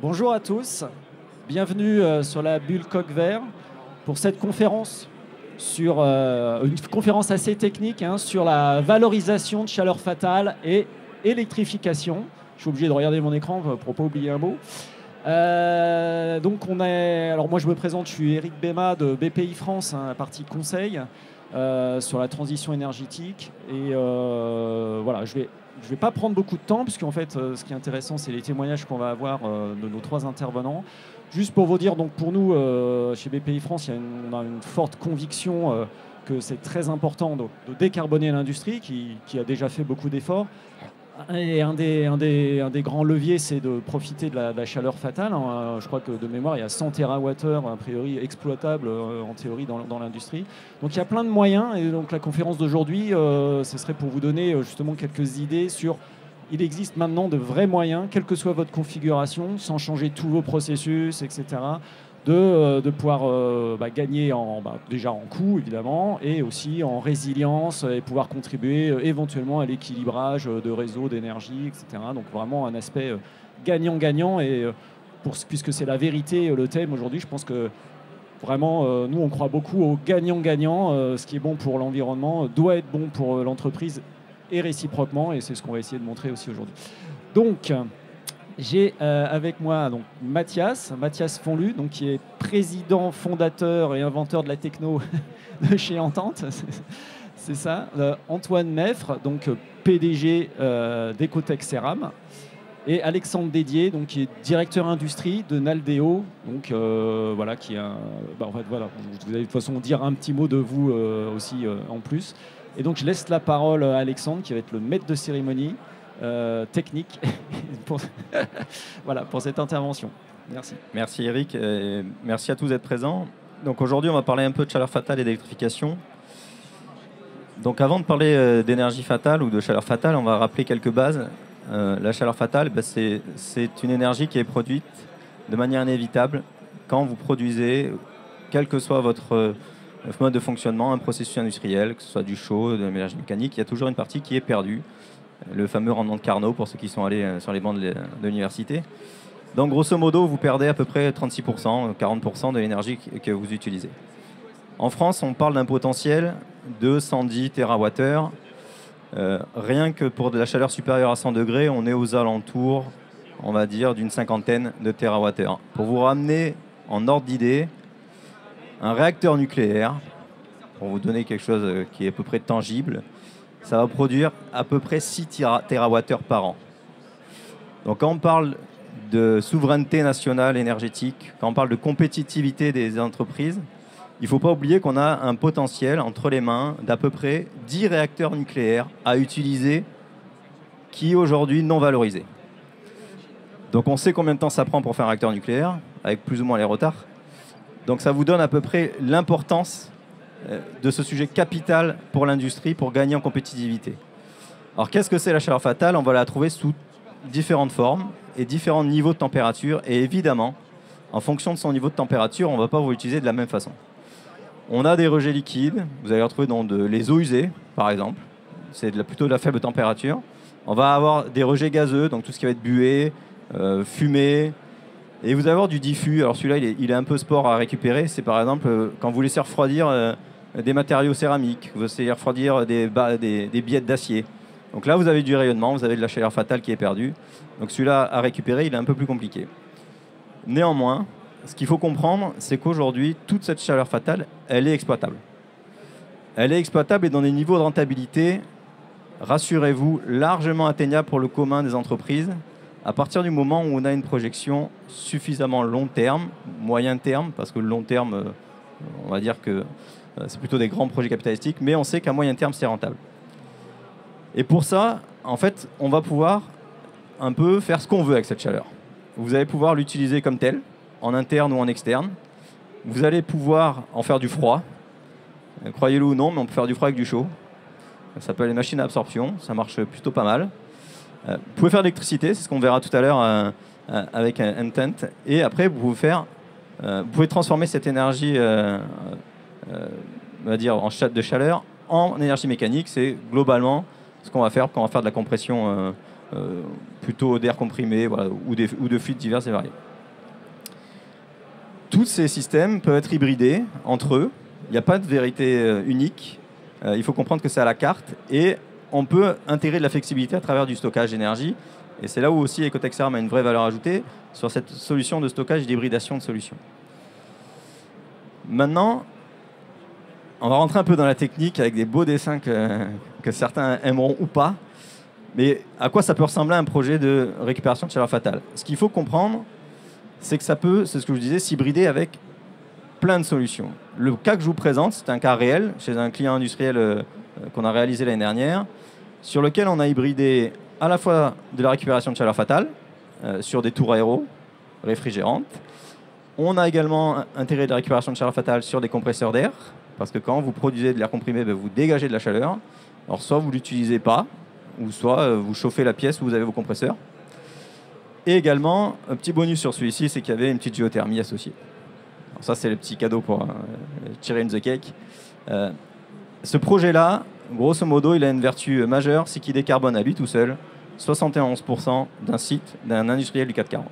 Bonjour à tous, bienvenue sur la bulle Coq Vert pour cette conférence sur une conférence assez technique sur la valorisation de chaleur fatale et électrification. Je suis obligé de regarder mon écran pour ne pas oublier un mot. Alors moi je me présente, je suis Eric Béma de BPI France, partie conseil sur la transition énergétique. Et voilà, je vais pas prendre beaucoup de temps, puisqu'en fait, ce qui est intéressant, c'est les témoignages qu'on va avoir de nos trois intervenants. Juste pour vous dire, donc pour nous, chez BPI France, on a une forte conviction que c'est très important de décarboner l'industrie, qui a déjà fait beaucoup d'efforts. Et un des grands leviers, c'est de profiter de la chaleur fatale. Je crois que de mémoire, il y a 100 TWh a priori exploitables en théorie dans l'industrie. Donc il y a plein de moyens. Et donc la conférence d'aujourd'hui, ce serait pour vous donner justement quelques idées sur... Il existe maintenant de vrais moyens, quelle que soit votre configuration, sans changer tous vos processus, etc., de pouvoir gagner déjà en coût, évidemment, et aussi en résilience, et pouvoir contribuer éventuellement à l'équilibrage de réseaux, d'énergie, etc. Donc vraiment un aspect gagnant-gagnant. Et puisque c'est la vérité, le thème aujourd'hui, je pense que vraiment, nous, on croit beaucoup au gagnant-gagnant. Ce qui est bon pour l'environnement doit être bon pour l'entreprise et réciproquement. Et c'est ce qu'on va essayer de montrer aussi aujourd'hui. Donc... J'ai avec moi Mathias Fonlu, qui est président, fondateur et inventeur de la techno de chez Entente, c'est ça. Antoine Meffre, PDG d'Ecotech Ceram, et Alexandre Dédier, qui est directeur industrie de Naldeo, voilà, qui est en fait, voilà, vous allez de toute façon dire un petit mot de vous aussi en plus. Et donc je laisse la parole à Alexandre, qui va être le maître de cérémonie. Technique voilà, pour cette intervention. Merci. Merci Eric, et merci à tous d'être présents. Donc aujourd'hui, on va parler un peu de chaleur fatale et d'électrification. Donc avant de parler d'énergie fatale ou de chaleur fatale, on va rappeler quelques bases. La chaleur fatale, c'est une énergie qui est produite de manière inévitable quand vous produisez, quel que soit votre mode de fonctionnement, un processus industriel, que ce soit du chaud, de l'énergie mécanique, il y a toujours une partie qui est perdue. Le fameux rendement de Carnot, pour ceux qui sont allés sur les bancs de l'université. Donc, grosso modo, vous perdez à peu près 36%, 40% de l'énergie que vous utilisez. En France, on parle d'un potentiel de 110 TWh. Rien que pour de la chaleur supérieure à 100 degrés, on est aux alentours, on va dire, d'une cinquantaine de TWh. Pour vous ramener en ordre d'idée, un réacteur nucléaire, pour vous donner quelque chose qui est à peu près tangible, ça va produire à peu près 6 TWh par an. Donc quand on parle de souveraineté nationale énergétique, quand on parle de compétitivité des entreprises, il ne faut pas oublier qu'on a un potentiel entre les mains d'à peu près 10 réacteurs nucléaires à utiliser qui est aujourd'hui non valorisé. Donc on sait combien de temps ça prend pour faire un réacteur nucléaire, avec plus ou moins les retards. Donc ça vous donne à peu près l'importance de ce sujet capital pour l'industrie pour gagner en compétitivité. Alors qu'est-ce que c'est la chaleur fatale? On va la trouver sous différentes formes et différents niveaux de température. Et évidemment, en fonction de son niveau de température, on ne va pas vous l'utiliser de la même façon. On a des rejets liquides, vous allez retrouver dans les eaux usées, par exemple. C'est plutôt de la faible température. On va avoir des rejets gazeux, donc tout ce qui va être buée, fumée. Et vous allez avoir du diffus. Alors celui-là, il est un peu sport à récupérer. C'est par exemple quand vous laissez refroidir des matériaux céramiques, vous laissez refroidir des billettes d'acier. Donc là, vous avez du rayonnement, vous avez de la chaleur fatale qui est perdue. Donc celui-là, à récupérer, il est un peu plus compliqué. Néanmoins, ce qu'il faut comprendre, c'est qu'aujourd'hui, toute cette chaleur fatale, elle est exploitable. Elle est exploitable et dans des niveaux de rentabilité, rassurez-vous, largement atteignables pour le commun des entreprises, à partir du moment où on a une projection suffisamment long terme, moyen terme, parce que le long terme, on va dire que c'est plutôt des grands projets capitalistiques, mais on sait qu'à moyen terme, c'est rentable. Et pour ça, en fait, on va pouvoir un peu faire ce qu'on veut avec cette chaleur. Vous allez pouvoir l'utiliser comme telle, en interne ou en externe. Vous allez pouvoir en faire du froid. Croyez-le ou non, mais on peut faire du froid avec du chaud. Ça s'appelle les machines à absorption, ça marche plutôt pas mal. Vous pouvez faire de l'électricité, c'est ce qu'on verra tout à l'heure avec Intent. Et après, vous pouvez transformer cette énergie on va dire de chaleur en énergie mécanique. C'est globalement ce qu'on va faire quand on va faire de la compression plutôt d'air comprimé, voilà, ou de fluides divers et variés. Tous ces systèmes peuvent être hybridés entre eux. Il n'y a pas de vérité unique. Il faut comprendre que c'est à la carte et on peut intégrer de la flexibilité à travers du stockage d'énergie. Et c'est là où aussi Ecotexarm a une vraie valeur ajoutée sur cette solution de stockage et d'hybridation de solutions. Maintenant, on va rentrer un peu dans la technique avec des beaux dessins que certains aimeront ou pas. Mais à quoi ça peut ressembler un projet de récupération de chaleur fatale? Ce qu'il faut comprendre, c'est que ça peut, c'est ce que je vous disais, s'hybrider avec plein de solutions. Le cas que je vous présente, c'est un cas réel chez un client industriel qu'on a réalisé l'année dernière, sur lequel on a hybridé à la fois de la récupération de chaleur fatale sur des tours aéro réfrigérantes. On a également intégré de la récupération de chaleur fatale sur des compresseurs d'air, parce que quand vous produisez de l'air comprimé, vous dégagez de la chaleur. Alors soit vous ne l'utilisez pas, ou soit vous chauffez la pièce où vous avez vos compresseurs. Et également, un petit bonus sur celui-ci, c'est qu'il y avait une petite géothermie associée. Alors ça, c'est le petit cadeau pour tirer in the cake. Ce projet-là, grosso modo, il a une vertu majeure, c'est qu'il décarbone à lui tout seul 71% d'un site, d'un industriel du 440.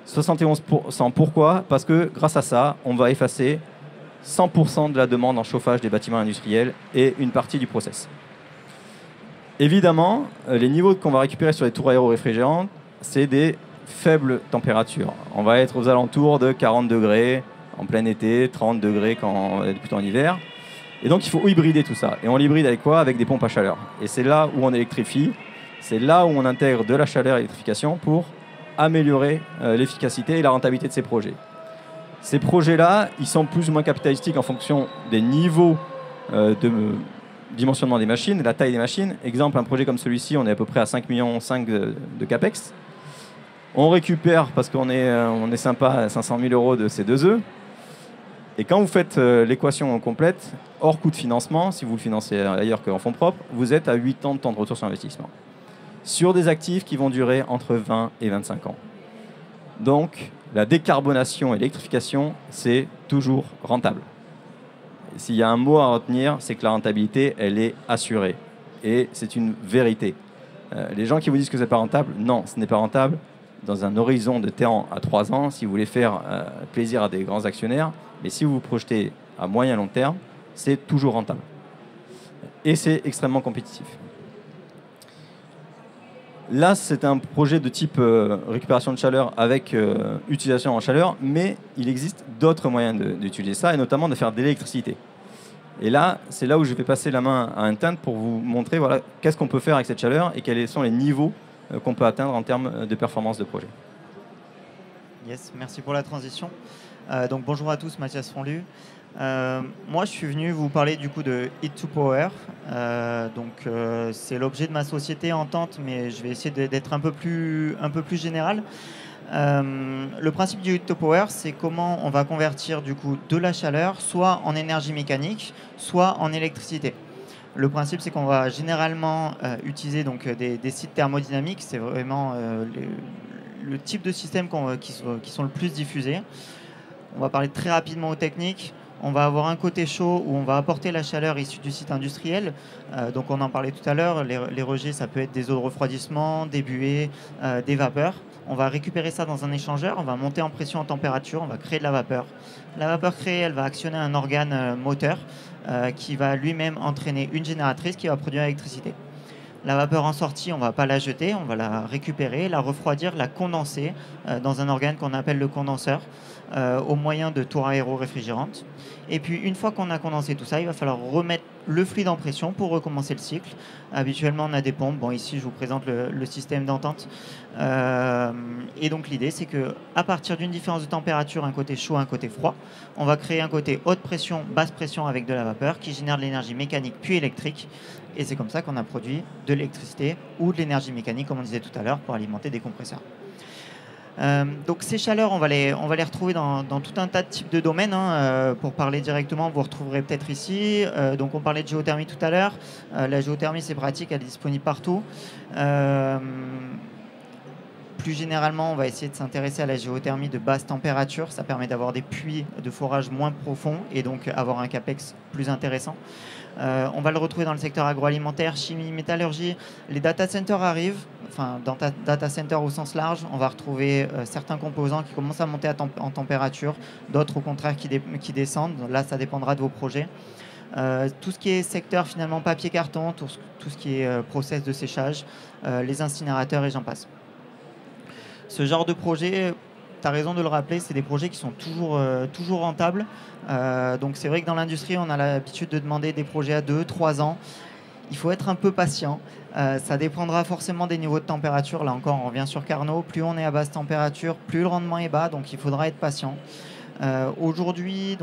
71%, pourquoi? Parce que grâce à ça, on va effacer 100% de la demande en chauffage des bâtiments industriels et une partie du process. Évidemment, les niveaux qu'on va récupérer sur les tours aéro-réfrigérantes, c'est des faibles températures. On va être aux alentours de 40 degrés en plein été, 30 degrés quand on est plutôt en hiver. Et donc, il faut hybrider tout ça. Et on l'hybride avec quoi? Avec des pompes à chaleur. Et c'est là où on électrifie. C'est là où on intègre de la chaleur et l'électrification pour améliorer l'efficacité et la rentabilité de ces projets. Ces projets-là, ils sont plus ou moins capitalistiques en fonction des niveaux de dimensionnement des machines, de la taille des machines. Exemple, un projet comme celui-ci, on est à peu près à 5,5 millions de CAPEX. On récupère, parce qu'on est sympa, 500 000 euros de ces 2 œufs. Et quand vous faites l'équation complète, hors coût de financement, si vous le financez ailleurs qu'en fonds propres, vous êtes à 8 ans de temps de retour sur investissement. Sur des actifs qui vont durer entre 20 et 25 ans. Donc, la décarbonation et l'électrification, c'est toujours rentable. S'il y a un mot à retenir, c'est que la rentabilité, elle est assurée. Et c'est une vérité. Les gens qui vous disent que ce n'est pas rentable, non, ce n'est pas rentable. Dans un horizon de temps à 3 ans, si vous voulez faire plaisir à des grands actionnaires, mais si vous vous projetez à moyen et long terme, c'est toujours rentable. Et c'est extrêmement compétitif. Là, c'est un projet de type récupération de chaleur avec utilisation en chaleur, mais il existe d'autres moyens d'utiliser ça, et notamment de faire de l'électricité. Et là, c'est là où je vais passer la main à Intent pour vous montrer voilà, qu'est-ce qu'on peut faire avec cette chaleur et quels sont les niveaux qu'on peut atteindre en termes de performance de projet. Yes, merci pour la transition. Donc bonjour à tous, Mathias Fonlu. Moi, je suis venu vous parler du coup de Heat2Power. C'est l'objet de ma société Entente, mais je vais essayer d'être un peu plus général. Le principe du Heat2Power, c'est comment on va convertir du coup de la chaleur, soit en énergie mécanique, soit en électricité. Le principe, c'est qu'on va généralement utiliser donc, des sites thermodynamiques. C'est vraiment le type de système qui sont le plus diffusés. On va parler très rapidement aux techniques. On va avoir un côté chaud où on va apporter la chaleur issue du site industriel. Donc on en parlait tout à l'heure, les rejets, ça peut être des eaux de refroidissement, des buées, des vapeurs. On va récupérer ça dans un échangeur, on va monter en pression, en température, on va créer de la vapeur. La vapeur créée, elle va actionner un organe moteur qui va lui-même entraîner une génératrice qui va produire l'électricité. La vapeur en sortie, on ne va pas la jeter, on va la récupérer, la refroidir, la condenser dans un organe qu'on appelle le condenseur au moyen de tours aéro-réfrigérantes. Et puis, une fois qu'on a condensé tout ça, il va falloir remettre le fluide en pression pour recommencer le cycle. Habituellement, on a des pompes. Bon, ici, je vous présente le système d'entente. Et donc, l'idée, c'est qu'à partir d'une différence de température, un côté chaud, un côté froid, on va créer un côté haute pression, basse pression avec de la vapeur qui génère de l'énergie mécanique puis électrique. Et c'est comme ça qu'on a produit de l'électricité ou de l'énergie mécanique, comme on disait tout à l'heure, pour alimenter des compresseurs. Donc ces chaleurs, on va les retrouver dans tout un tas de types de domaines. Pour parler directement, vous retrouverez peut-être ici. Donc on parlait de géothermie tout à l'heure. La géothermie, c'est pratique, elle est disponible partout. Plus généralement, on va essayer de s'intéresser à la géothermie de basse température. Ça permet d'avoir des puits de forage moins profonds et donc avoir un CAPEX plus intéressant. On va le retrouver dans le secteur agroalimentaire, chimie, métallurgie. Les data centers arrivent, enfin dans data center au sens large, on va retrouver certains composants qui commencent à monter en température, d'autres au contraire qui descendent. Là, ça dépendra de vos projets. Tout ce qui est secteur finalement papier-carton, tout ce qui est process de séchage, les incinérateurs et j'en passe. Ce genre de projet, tu as raison de le rappeler, c'est des projets qui sont toujours rentables. Donc c'est vrai que dans l'industrie, on a l'habitude de demander des projets à 2-3 ans. Il faut être un peu patient. Ça dépendra forcément des niveaux de température. Là encore, on revient sur Carnot. Plus on est à basse température, plus le rendement est bas. Donc il faudra être patient. Aujourd'hui,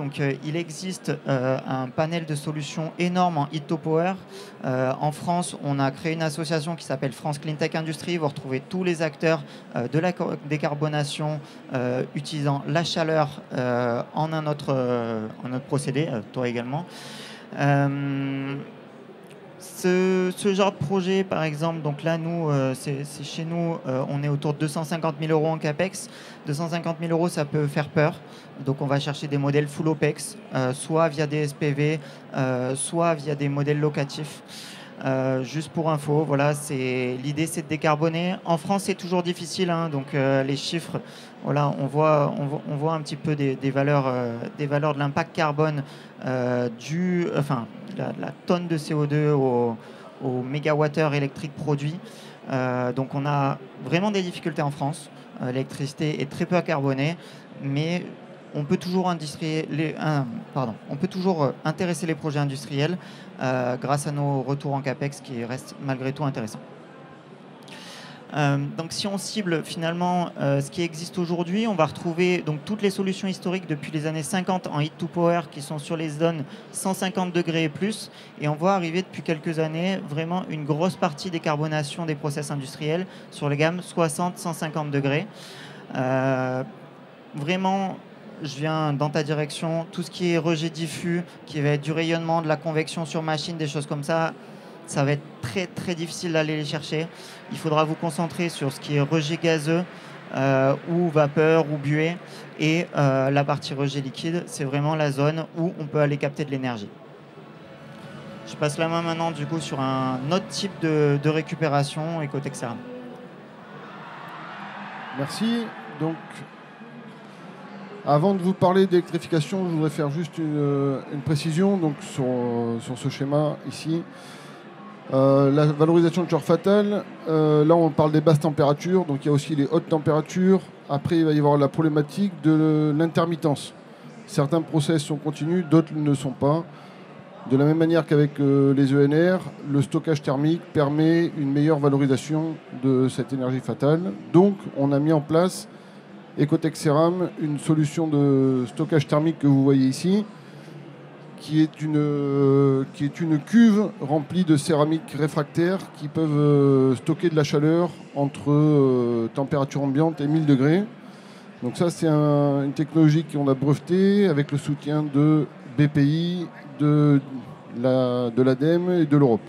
il existe un panel de solutions énorme en Heat to Power. En France, on a créé une association qui s'appelle France Clean Tech Industry. Vous retrouvez tous les acteurs de la décarbonation utilisant la chaleur en un autre procédé, toi également. Ce genre de projet, par exemple, donc là, nous, c'est chez nous, on est autour de 250 000 euros en CAPEX. 250 000 euros, ça peut faire peur. Donc, on va chercher des modèles full OPEX, soit via des SPV, soit via des modèles locatifs. Juste pour info, voilà, l'idée, c'est de décarboner. En France, c'est toujours difficile, hein, donc les chiffres, voilà, on voit un petit peu des valeurs de l'impact carbone la tonne de CO2 au mégawattheure électrique produit. Donc on a vraiment des difficultés en France. L'électricité est très peu carbonée, mais on peut toujours intéresser les projets industriels grâce à nos retours en CAPEX qui restent malgré tout intéressants. Donc si on cible finalement ce qui existe aujourd'hui, on va retrouver donc toutes les solutions historiques depuis les années 50 en Heat to Power qui sont sur les zones 150 degrés et plus, et on voit arriver depuis quelques années vraiment une grosse partie décarbonation des process industriels sur les gammes 60-150 degrés. Vraiment, je viens dans ta direction, tout ce qui est rejet diffus, qui va être du rayonnement, de la convection sur machine, des choses comme ça, ça va être très très difficile d'aller les chercher. Il faudra vous concentrer sur ce qui est rejet gazeux ou vapeur ou buée, et la partie rejet liquide, c'est vraiment la zone où on peut aller capter de l'énergie. Je passe la main maintenant du coup sur un autre type de récupération Ecotexeram. Merci. Donc, avant de vous parler d'électrification, je voudrais faire juste une précision donc, sur ce schéma ici. La valorisation de chaleur fatale, là on parle des basses températures, donc il y a aussi les hautes températures. Après il va y avoir la problématique de l'intermittence. Certains process sont continus, d'autres ne le sont pas. De la même manière qu'avec les ENR, le stockage thermique permet une meilleure valorisation de cette énergie fatale. Donc on a mis en place Ecotexeram, une solution de stockage thermique que vous voyez ici, qui est une cuve remplie de céramiques réfractaires qui peuvent stocker de la chaleur entre température ambiante et 1000 degrés. Donc ça, c'est une technologie qu'on a brevetée avec le soutien de BPI, de l'ADEME et de l'Europe.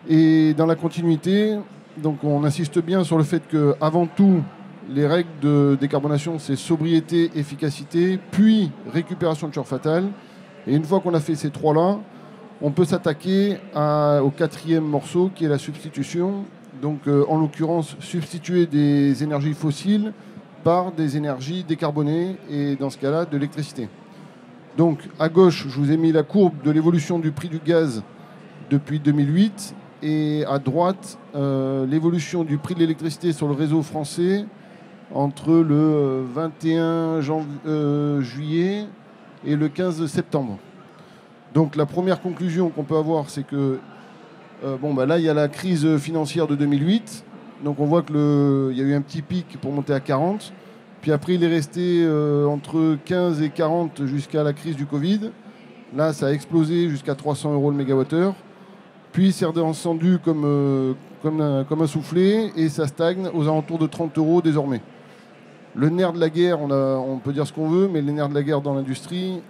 Et dans la continuité, donc on insiste bien sur le fait qu'avant tout, les règles de décarbonation, c'est sobriété, efficacité, puis récupération de chaleur fatale. Et une fois qu'on a fait ces trois-là, on peut s'attaquer au quatrième morceau qui est la substitution. Donc en l'occurrence, substituer des énergies fossiles par des énergies décarbonées et dans ce cas-là, de l'électricité. Donc à gauche, je vous ai mis la courbe de l'évolution du prix du gaz depuis 2008 et à droite, l'évolution du prix de l'électricité sur le réseau français entre le 21 juillet et le 15 septembre. Donc la première conclusion qu'on peut avoir, c'est que là, il y a la crise financière de 2008. Donc on voit qu'il y a eu un petit pic pour monter à 40. Puis après, il est resté entre 15 et 40 jusqu'à la crise du Covid. Là, ça a explosé jusqu'à 300 € le mégawattheure. Puis c'est redescendu comme un soufflet et ça stagne aux alentours de 30 € désormais. Le nerf de la guerre, on peut dire ce qu'on veut, mais le nerf de la guerre dans l'industrie,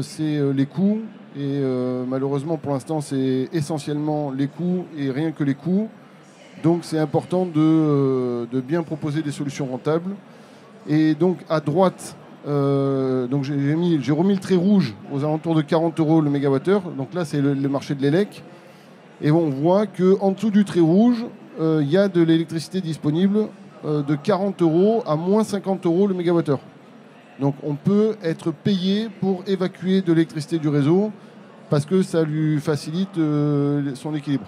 c'est les coûts. Et malheureusement, pour l'instant, c'est essentiellement les coûts et rien que les coûts. Donc c'est important de bien proposer des solutions rentables. Et donc à droite, donc j'ai remis le trait rouge aux alentours de 40 € le mégawattheure. Donc là, c'est le marché de l'élec. Et on voit qu'en dessous du trait rouge, il y a de l'électricité disponible de 40 € à moins 50 € le mégawattheure. Donc on peut être payé pour évacuer de l'électricité du réseau parce que ça lui facilite son équilibre.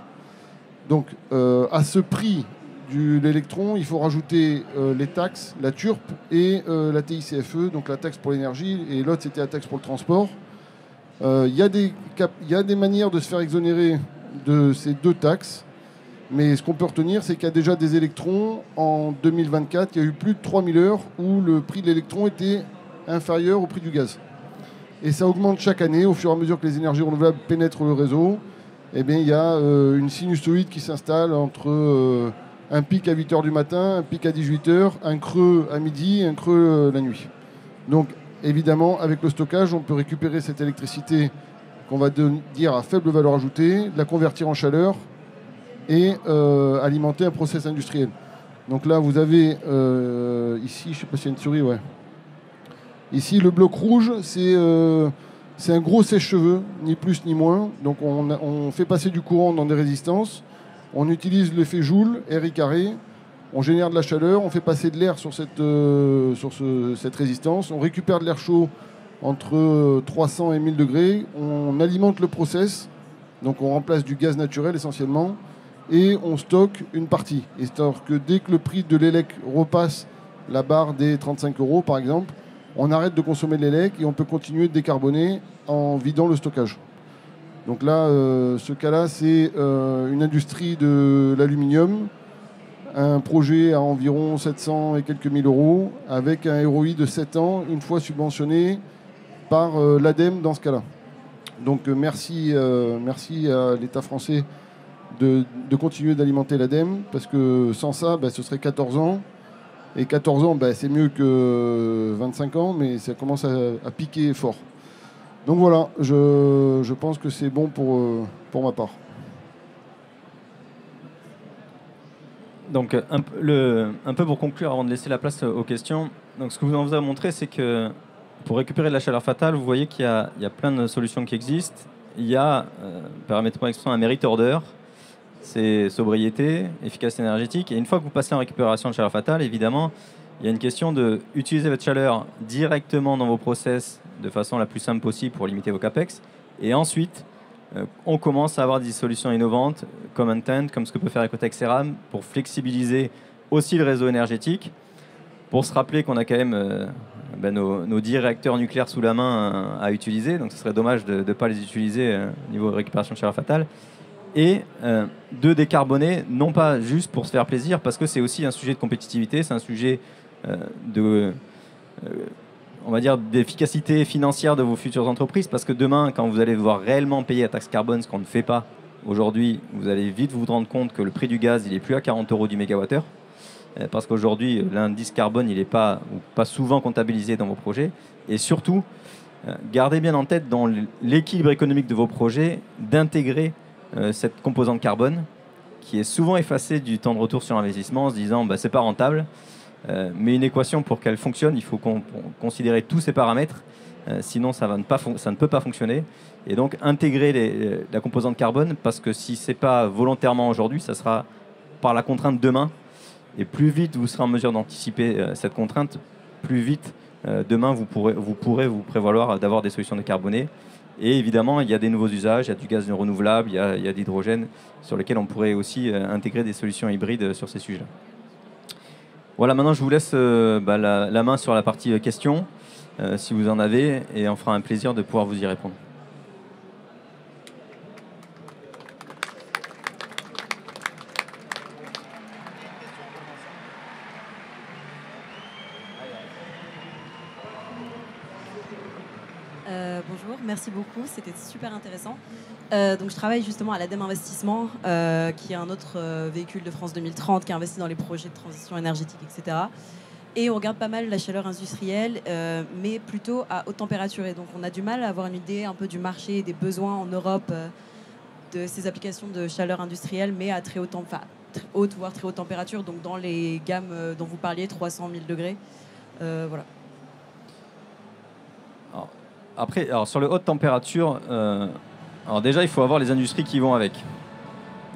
Donc à ce prix de l'électron, il faut rajouter les taxes, la TURP et la TICFE, donc la taxe pour l'énergie, et l'autre c'était la taxe pour le transport. Il y a des manières de se faire exonérer de ces deux taxes, mais ce qu'on peut retenir, c'est qu'il y a déjà des électrons. En 2024, il y a eu plus de 3000 heures où le prix de l'électron était inférieur au prix du gaz. Et ça augmente chaque année au fur et à mesure que les énergies renouvelables pénètrent le réseau. Eh bien, il y a une sinusoïde qui s'installe entre un pic à 8 h du matin, un pic à 18 h, un creux à midi, un creux la nuit. Donc, évidemment, avec le stockage, on peut récupérer cette électricité qu'on va dire à faible valeur ajoutée, la convertir en chaleur et alimenter un process industriel. Donc là, vous avez ici, je ne sais pas s'il y a une souris, ouais. Ici, le bloc rouge, c'est un gros sèche-cheveux, ni plus ni moins. Donc on fait passer du courant dans des résistances. On utilise l'effet Joule, R I carré. On génère de la chaleur, on fait passer de l'air sur cette résistance. On récupère de l'air chaud entre 300 et 1000 degrés. On alimente le process. Donc on remplace du gaz naturel essentiellement. Et on stocke une partie. Histoire que dès que le prix de l'élec repasse la barre des 35 € par exemple, on arrête de consommer de l'élec et on peut continuer de décarboner en vidant le stockage. Donc là, ce cas-là, c'est une industrie de l'aluminium, un projet à environ 700 et quelques mille euros, avec un ROI de 7 ans, une fois subventionné par l'ADEME dans ce cas-là. Donc merci à l'État français de continuer d'alimenter l'ADEME, parce que sans ça, ce serait 14 ans. Et 14 ans, c'est mieux que 25 ans, mais ça commence à piquer fort. Donc voilà, je pense que c'est bon pour ma part. Donc un peu pour conclure, avant de laisser la place aux questions, donc ce que on vous a montré, c'est que pour récupérer de la chaleur fatale, vous voyez qu'il y a plein de solutions qui existent. Il y a, permettez-moi l'expression, un merit order. C'est sobriété, efficacité énergétique. Et une fois que vous passez en récupération de chaleur fatale, évidemment, il y a une question d'utiliser votre chaleur directement dans vos process de façon la plus simple possible pour limiter vos capex. Et ensuite, on commence à avoir des solutions innovantes comme Intent, comme ce que peut faire Ecotech Ceram, pour flexibiliser aussi le réseau énergétique, pour se rappeler qu'on a quand même nos 10 réacteurs nucléaires sous la main à utiliser. Donc ce serait dommage de ne pas les utiliser au niveau de récupération de chaleur fatale. Et de décarboner, non pas juste pour se faire plaisir, parce que c'est aussi un sujet de compétitivité, c'est un sujet on va dire, d'efficacité financière de vos futures entreprises, parce que demain, quand vous allez devoir réellement payer la taxe carbone, ce qu'on ne fait pas aujourd'hui, vous allez vite vous rendre compte que le prix du gaz, il n'est plus à 40 € du mégawattheure, parce qu'aujourd'hui, l'indice carbone, il n'est pas souvent comptabilisé dans vos projets. Et surtout, gardez bien en tête dans l'équilibre économique de vos projets d'intégrer cette composante carbone qui est souvent effacée du temps de retour sur investissement en se disant c'est pas rentable, mais une équation pour qu'elle fonctionne, il faut considérer tous ces paramètres, sinon ça ne peut pas fonctionner. Et donc intégrer la composante carbone, parce que si c'est pas volontairement aujourd'hui, ça sera par la contrainte demain, et plus vite vous serez en mesure d'anticiper cette contrainte, plus vite demain vous pourrez vous prévaloir d'avoir des solutions décarbonées. Et évidemment, il y a des nouveaux usages, il y a du gaz renouvelable, il y a de l'hydrogène, sur lesquels on pourrait aussi intégrer des solutions hybrides sur ces sujets-là. Voilà, maintenant je vous laisse la main sur la partie questions, si vous en avez, et on fera un plaisir de pouvoir vous y répondre. Bonjour, merci beaucoup, c'était super intéressant. Donc je travaille justement à l'ADEME Investissement, qui est un autre véhicule de France 2030 qui investit dans les projets de transition énergétique, etc. Et on regarde pas mal la chaleur industrielle, mais plutôt à haute température. Et donc on a du mal à avoir une idée un peu du marché et des besoins en Europe de ces applications de chaleur industrielle, mais à très haute, voire très haute température, donc dans les gammes dont vous parliez, 300 000 degrés. Voilà. Après, alors, sur le haute température, alors déjà, il faut avoir les industries qui vont avec.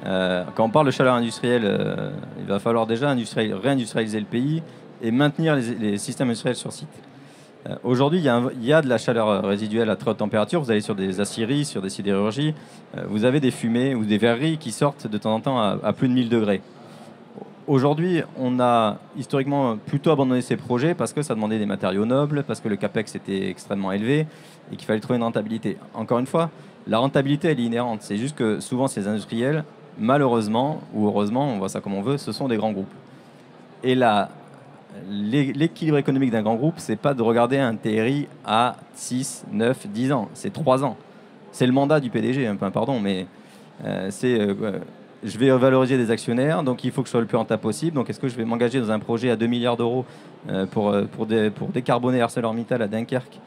Quand on parle de chaleur industrielle, il va falloir déjà réindustrialiser le pays et maintenir les systèmes industriels sur site. Aujourd'hui, il y a de la chaleur résiduelle à très haute température. Vous allez sur des aciéries, sur des sidérurgies, vous avez des fumées ou des verreries qui sortent de temps en temps à plus de 1000 degrés. Aujourd'hui, on a historiquement plutôt abandonné ces projets parce que ça demandait des matériaux nobles, parce que le capex était extrêmement élevé et qu'il fallait trouver une rentabilité. Encore une fois, la rentabilité, elle est inhérente. C'est juste que souvent, ces industriels, malheureusement ou heureusement, on voit ça comme on veut, ce sont des grands groupes. Et là, l'équilibre économique d'un grand groupe, c'est pas de regarder un TRI à 6, 9, 10 ans, c'est 3 ans. C'est le mandat du PDG, pardon, mais je vais valoriser des actionnaires, donc il faut que je sois le plus rentable possible. Donc est-ce que je vais m'engager dans un projet à 2 milliards d'euros pour décarboner ArcelorMittal à Dunkerque,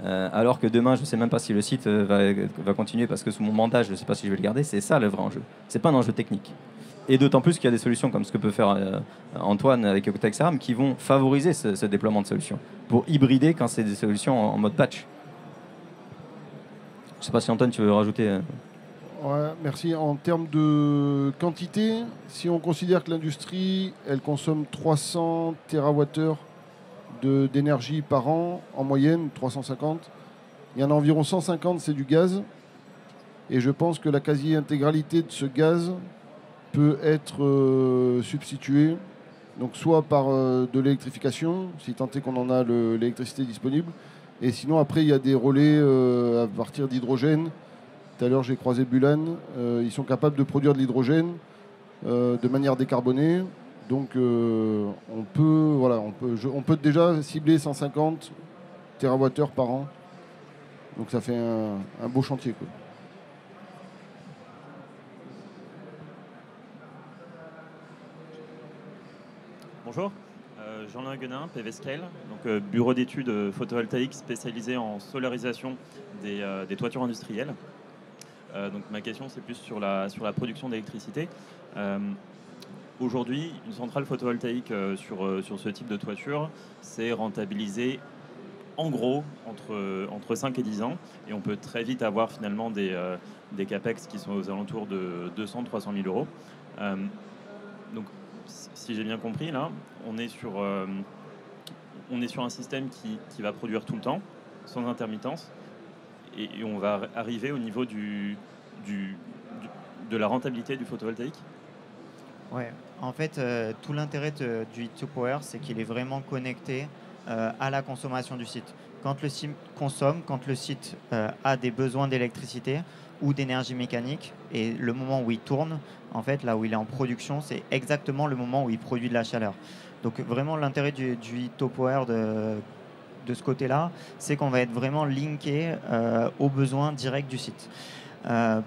alors que demain, je ne sais même pas si le site va continuer parce que sous mon mandat, je ne sais pas si je vais le garder. C'est ça le vrai enjeu. Ce n'est pas un enjeu technique. Et d'autant plus qu'il y a des solutions comme ce que peut faire Antoine avec Ecotexaram qui vont favoriser ce déploiement de solutions pour hybrider quand c'est des solutions en mode patch. Je ne sais pas si Antoine, tu veux rajouter. Ouais, merci. En termes de quantité, si on considère que l'industrie, elle consomme 300 TWh d'énergie par an, en moyenne, 350, il y en a environ 150, c'est du gaz. Et je pense que la quasi-intégralité de ce gaz peut être substituée, donc soit par de l'électrification, si tant est qu'on en a l'électricité disponible, et sinon après il y a des relais à partir d'hydrogène. Tout à l'heure j'ai croisé Bulan, ils sont capables de produire de l'hydrogène de manière décarbonée, donc on peut déjà cibler 150 TWh par an, donc ça fait un beau chantier, quoi. Bonjour, Jean-Louis Guenin, PV Scale, donc bureau d'études photovoltaïques spécialisé en solarisation des toitures industrielles. Donc ma question c'est plus sur la production d'électricité. Aujourd'hui, une centrale photovoltaïque sur ce type de toiture, c'est rentabilisé en gros entre 5 et 10 ans, et on peut très vite avoir finalement des capex qui sont aux alentours de 200-300 000 euros. Donc si j'ai bien compris, là, on est sur un système qui va produire tout le temps, sans intermittence, et on va arriver au niveau de la rentabilité du photovoltaïque. Ouais, en fait, tout l'intérêt du Heat2Power, c'est qu'il est vraiment connecté à la consommation du site. Quand le site consomme, quand le site a des besoins d'électricité ou d'énergie mécanique, et le moment où il tourne, en fait, là où il est en production, c'est exactement le moment où il produit de la chaleur. Donc vraiment, l'intérêt du Heat2Power de ce côté-là, c'est qu'on va être vraiment linké aux besoins directs du site.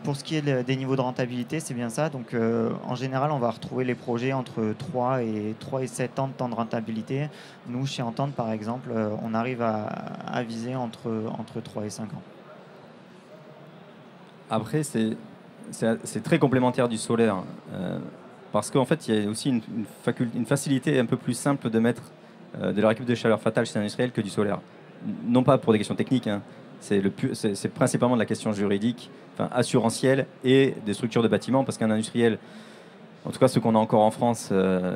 Pour ce qui est des niveaux de rentabilité, c'est bien ça. Donc, en général, on va retrouver les projets entre 3 et 7 ans de temps de rentabilité. Nous, chez Entente, par exemple, on arrive à viser entre 3 et 5 ans. Après, c'est très complémentaire du solaire. Parce qu'en fait, il y a aussi une facilité un peu plus simple de mettre de la récup de chaleur fatale chez l'industriel que du solaire. Non pas pour des questions techniques, hein. C'est principalement de la question juridique, assurantielle et des structures de bâtiments, parce qu'un industriel, en tout cas ceux qu'on a encore en France,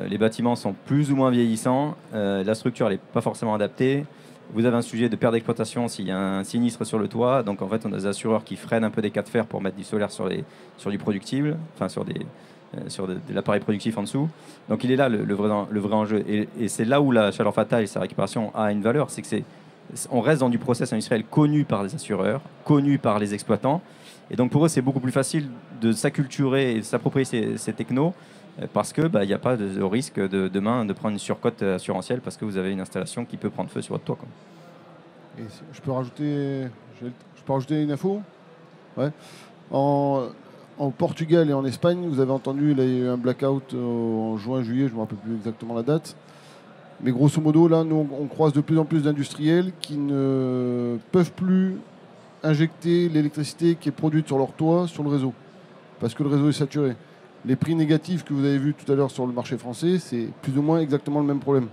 les bâtiments sont plus ou moins vieillissants, la structure n'est pas forcément adaptée, vous avez un sujet de perte d'exploitation s'il y a un sinistre sur le toit, donc en fait on a des assureurs qui freinent un peu des cas de fer pour mettre du solaire sur du productible, sur de l'appareil productif en dessous. Donc il est là le vrai enjeu, et c'est là où la chaleur fatale et sa récupération a une valeur, c'est que on reste dans du process industriel connu par les assureurs, connu par les exploitants. Et donc pour eux, c'est beaucoup plus facile de s'acculturer et de s'approprier ces technos parce qu'il n'y a pas de risque demain de prendre une surcote assurantielle parce que vous avez une installation qui peut prendre feu sur votre toit, quoi. Et je peux rajouter une info ? Ouais. En Portugal et en Espagne, vous avez entendu, il y a eu un blackout en juin-juillet, je ne me rappelle plus exactement la date. Mais grosso modo, là, nous, on croise de plus en plus d'industriels qui ne peuvent plus injecter l'électricité qui est produite sur leur toit sur le réseau, parce que le réseau est saturé. Les prix négatifs que vous avez vus tout à l'heure sur le marché français, c'est plus ou moins exactement le même problème.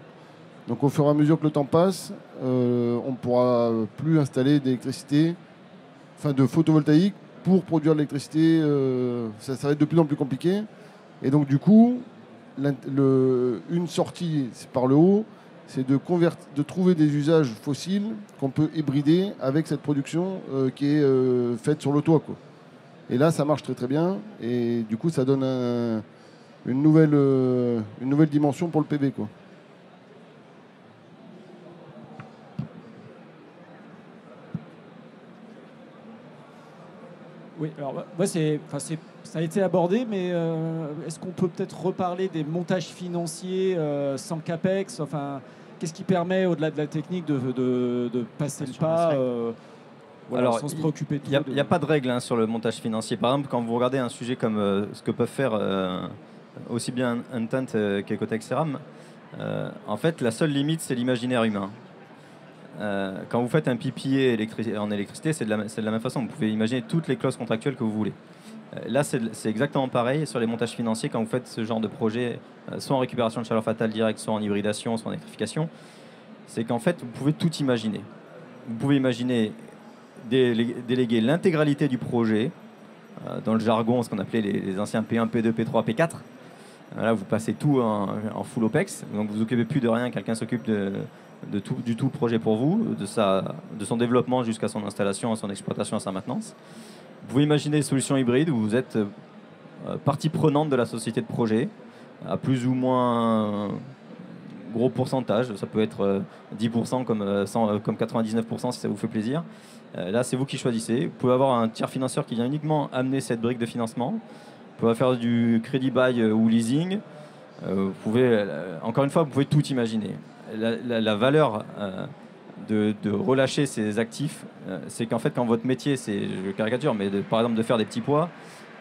Donc au fur et à mesure que le temps passe, on ne pourra plus installer d'électricité, enfin de photovoltaïque pour produire de l'électricité. Ça va être de plus en plus compliqué. Et donc du coup, une sortie par le haut, c'est de trouver des usages fossiles qu'on peut hybrider avec cette production qui est faite sur le toit, quoi. Et là, ça marche très très bien. Et du coup, ça donne une nouvelle dimension pour le PV, quoi. Oui, alors moi, ça a été abordé, mais est-ce qu'on peut peut-être reparler des montages financiers sans CAPEX? Enfin, qu'est-ce qui permet, au-delà de la technique, de passer le pas voilà, Alors, sans se préoccuper de tout? Il n'y a pas de règle sur le montage financier. Par exemple, quand vous regardez un sujet comme ce que peuvent faire aussi bien Intent qu'Ecotech Ceram, en fait, la seule limite, c'est l'imaginaire humain. Quand vous faites un PPA en électricité, c'est de la même façon. Vous pouvez imaginer toutes les clauses contractuelles que vous voulez. Là, c'est exactement pareil sur les montages financiers. Quand vous faites ce genre de projet, soit en récupération de chaleur fatale directe, soit en hybridation, soit en électrification, c'est qu'en fait, vous pouvez tout imaginer. Vous pouvez imaginer déléguer l'intégralité du projet, dans le jargon, ce qu'on appelait les anciens P1, P2, P3, P4. Là, vous passez tout en full OPEX, donc vous ne vous occupez plus de rien, quelqu'un s'occupe du tout le projet pour vous, de son développement jusqu'à son installation, à son exploitation, à sa maintenance. Vous pouvez imaginer des solutions hybrides où vous êtes partie prenante de la société de projet, à plus ou moins gros pourcentage. Ça peut être 10% comme 99% si ça vous fait plaisir. Là, c'est vous qui choisissez. Vous pouvez avoir un tiers financeur qui vient uniquement amener cette brique de financement. Vous pouvez faire du crédit bail ou leasing. Vous pouvez, encore une fois, vous pouvez tout imaginer. La valeur de relâcher ces actifs, c'est qu'en fait, quand votre métier, c'est, je caricature, mais par exemple de faire des petits pois,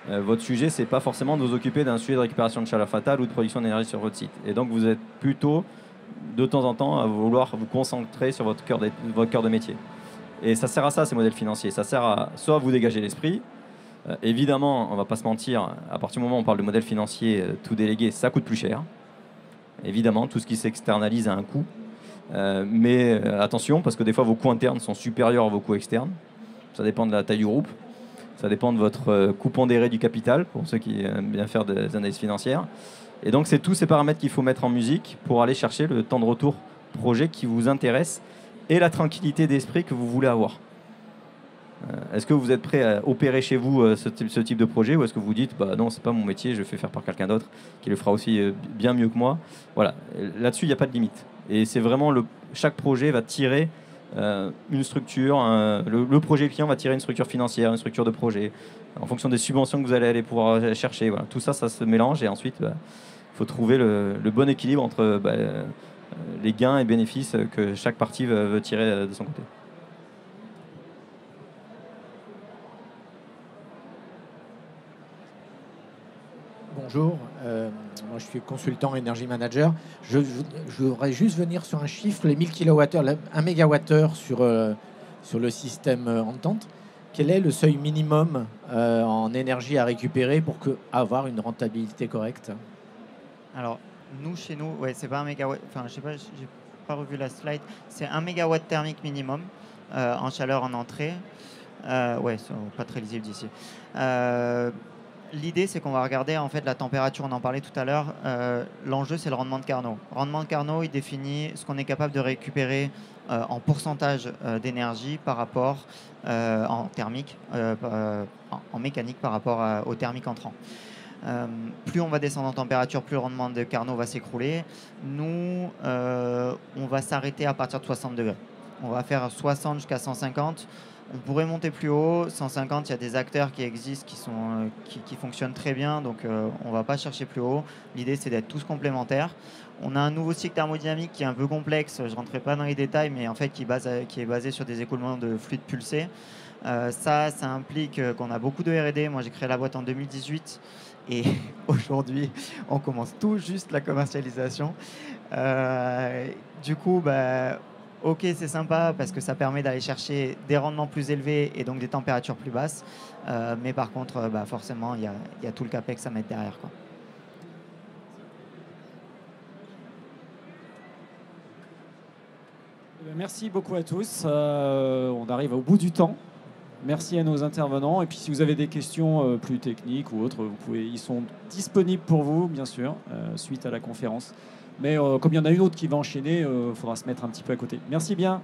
votre sujet, c'est pas forcément de vous occuper d'un sujet de récupération de chaleur fatale ou de production d'énergie sur votre site. Et donc, vous êtes plutôt, de temps en temps, à vouloir vous concentrer sur votre cœur de métier. Et ça sert à ça, ces modèles financiers. Ça sert à soit vous dégager l'esprit. Évidemment, on ne va pas se mentir, à partir du moment où on parle de modèle financier tout délégué, ça coûte plus cher. Évidemment, tout ce qui s'externalise a un coût. Mais attention, parce que des fois, vos coûts internes sont supérieurs à vos coûts externes. Ça dépend de la taille du groupe. Ça dépend de votre coût pondéré du capital, pour ceux qui aiment bien faire des analyses financières. Et donc, c'est tous ces paramètres qu'il faut mettre en musique pour aller chercher le temps de retour projet qui vous intéresse et la tranquillité d'esprit que vous voulez avoir. Est-ce que vous êtes prêt à opérer chez vous ce type de projet, ou est-ce que vous dites bah non, c'est pas mon métier, je fais faire par quelqu'un d'autre qui le fera aussi bien mieux que moi. Voilà, là-dessus il n'y a pas de limite. Et c'est vraiment chaque projet va tirer une structure, le projet client va tirer une structure financière, une structure de projet, en fonction des subventions que vous allez aller pouvoir chercher. Voilà. Tout ça, ça se mélange et ensuite il faut trouver le bon équilibre entre les gains et bénéfices que chaque partie veut tirer de son côté. Bonjour, moi je suis consultant énergie manager. Je voudrais juste venir sur un chiffre, les 1000 kWh, 1 MWh sur le système Entente. Quel est le seuil minimum en énergie à récupérer pour avoir une rentabilité correcte? Alors, chez nous, ouais, c'est pas 1 MW, enfin je sais pas, j'ai pas revu la slide, c'est 1 MW thermique minimum en chaleur en entrée. Ouais, c'est pas très lisible d'ici. L'idée, c'est qu'on va regarder en fait la température, on en parlait tout à l'heure. L'enjeu, c'est le rendement de Carnot. Le rendement de Carnot, il définit ce qu'on est capable de récupérer en pourcentage d'énergie par rapport en thermique, en mécanique par rapport au thermique entrant. Plus on va descendre en température, plus le rendement de Carnot va s'écrouler. Nous, on va s'arrêter à partir de 60 degrés. On va faire 60 jusqu'à 150. On pourrait monter plus haut, 150, il y a des acteurs qui existent, qui fonctionnent très bien, donc on ne va pas chercher plus haut. L'idée, c'est d'être tous complémentaires. On a un nouveau cycle thermodynamique qui est un peu complexe, je ne rentrerai pas dans les détails, mais en fait qui est basé sur des écoulements de fluide pulsé. Ça implique qu'on a beaucoup de R&D. Moi, j'ai créé la boîte en 2018 et aujourd'hui, on commence tout juste la commercialisation. Du coup, ok, c'est sympa parce que ça permet d'aller chercher des rendements plus élevés et donc des températures plus basses. Mais par contre, forcément, il y a tout le CAPEX à mettre derrière, quoi. Merci beaucoup à tous. On arrive au bout du temps. Merci à nos intervenants. Et puis si vous avez des questions plus techniques ou autres, ils sont disponibles pour vous, bien sûr, suite à la conférence. Mais comme il y en a une autre qui va enchaîner, il faudra se mettre un petit peu à côté. Merci bien.